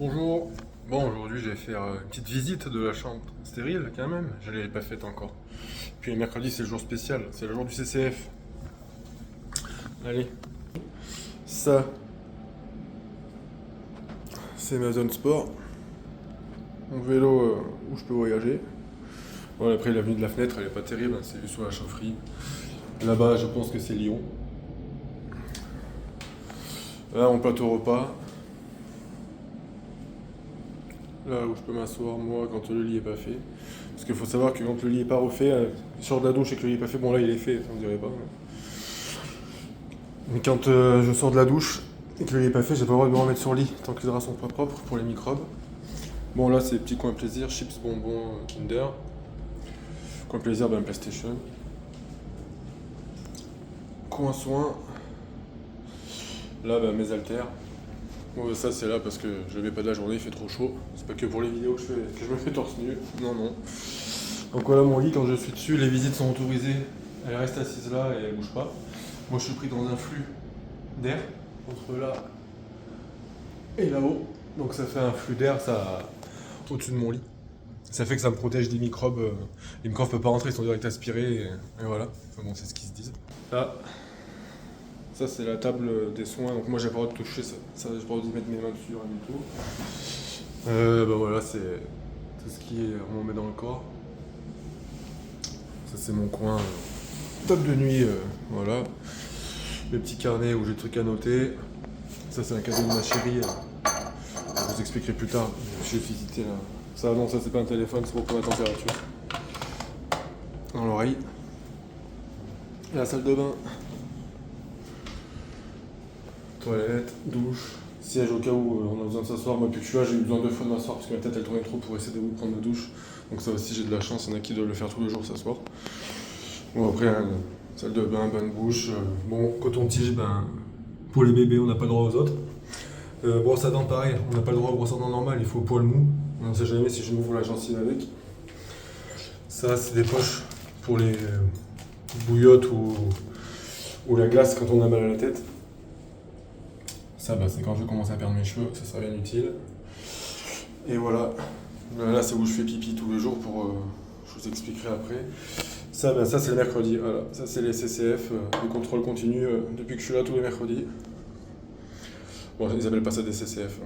Bonjour. Bon, aujourd'hui, je vais faire une petite visite de la chambre stérile quand même. Je ne l'avais pas faite encore. Puis le mercredi, c'est le jour spécial. C'est le jour du CCF. Allez. Ça, c'est ma zone sport. Mon vélo où je peux voyager. Bon, après, la vue de la fenêtre, elle est pas terrible. Hein, c'est vu sur la chaufferie. Là-bas, je pense que c'est Lyon. Là, mon plateau repas. Là où je peux m'asseoir moi quand le lit est pas fait. Parce qu'il faut savoir que quand le lit est pas refait, je sors de la douche et que le lit est pas fait, bon là il est fait, on dirait pas. Mais quand je sors de la douche et que le lit est pas fait, j'ai pas le droit de me remettre sur le lit tant que les draps sont pas propres pour les microbes. Bon là c'est petit coin plaisir, chips, bonbons, Kinder. Coin plaisir, ben PlayStation. Coin soin. Là ben mes haltères. Bon, ça c'est là parce que je le mets pas de la journée, il fait trop chaud. C'est pas que pour les vidéos que je me fais torse nu. Non, non. Donc voilà mon lit, quand je suis dessus, les visites sont autorisées. Elle reste assise là et elle bouge pas. Moi je suis pris dans un flux d'air entre là et là-haut. Donc ça fait un flux d'air ça au-dessus de mon lit. Ça fait que ça me protège des microbes. Les microbes peuvent pas rentrer, ils sont direct aspirés et voilà. Enfin bon, c'est ce qu'ils se disent. Là. Ça c'est la table des soins, donc moi j'ai pas le droit de toucher ça, j'ai pas le droit de mettre mes mains dessus, rien du tout. Bah voilà, c'est tout ce qui est, on met dans le corps. Ça c'est mon coin table de nuit, voilà. Le petit carnet où j'ai des trucs à noter. Ça c'est un cadeau de ma chérie, je vous expliquerai plus tard, j'ai visité là. Ça non, ça c'est pas un téléphone, c'est pour prendre la température. Dans l'oreille. Et la salle de bain. Toilette, douche, siège au cas où on a besoin de s'asseoir. Moi, depuis que je suis là, j'ai eu besoin 2 fois de m'asseoir parce que ma tête elle tournait trop pour essayer de prendre ma douche. Donc, ça aussi, j'ai de la chance. Il y en a qui doivent le faire tous les jours, s'asseoir. Bon, après, salle de bain, bain de bouche. Bon, coton-tige, ben, pour les bébés, on n'a pas le droit aux autres. Brosse à dents, pareil, on n'a pas le droit aux brosses à dents normales, il faut au poil mou. On ne sait jamais si je m'ouvre la gencive avec. Ça, c'est des poches pour les bouillottes ou la glace quand on a mal à la tête. Ça, bah, c'est quand je commence à perdre mes cheveux, ça sera bien utile. Et voilà. Là, c'est où je fais pipi tous les jours pour. Je vous expliquerai après. Ça, bah, ça c'est le mercredi. Voilà. Ça, c'est les CCF, les contrôles continus depuis que je suis là tous les mercredis. Bon, ils appellent pas ça des CCF.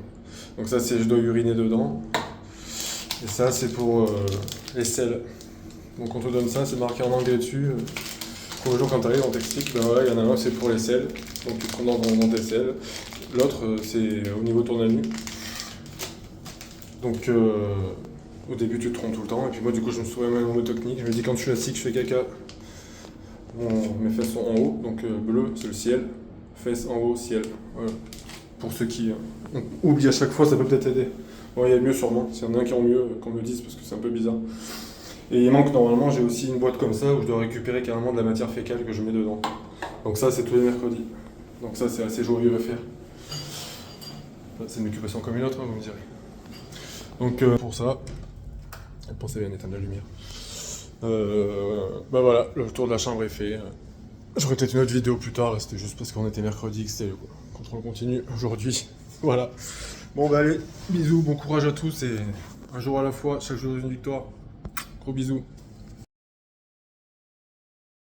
Donc, ça, c'est je dois uriner dedans. Et ça, c'est pour les selles. Donc, on te donne ça, c'est marqué en anglais dessus. Pour le jour, quand tu arrives, on t'explique. Ben voilà, il y en a un, c'est pour les selles. Donc, tu te prends dans tes selles. L'autre, c'est au niveau de ton anus. Donc, au début, tu te trompes tout le temps. Et puis moi, du coup, je me souviens même en technique. Je me dis, quand je suis assis, que je fais caca, mes fesses sont en haut. Donc, bleu, c'est le ciel. Fesses en haut, ciel. Voilà. Pour ceux qui oublient à chaque fois, ça peut peut-être aider. Bon, il y a mieux sûrement. S'il y en a un qui en mieux, qu'on me le dise, parce que c'est un peu bizarre. Et il manque, normalement, j'ai aussi une boîte comme ça où je dois récupérer carrément de la matière fécale que je mets dedans. Donc ça, c'est tous les mercredis. Donc ça, c'est assez joyeux à faire. C'est une occupation comme une autre, hein, vous me direz. Donc pour ça, pensez bien d'éteindre la lumière. Bah voilà, le tour de la chambre est fait. J'aurais peut-être une autre vidéo plus tard, c'était juste parce qu'on était mercredi que c'était le contrôle continu aujourd'hui. Voilà. Bon bah allez, bisous, bon courage à tous et un jour à la fois, chaque jour une victoire. Gros bisous.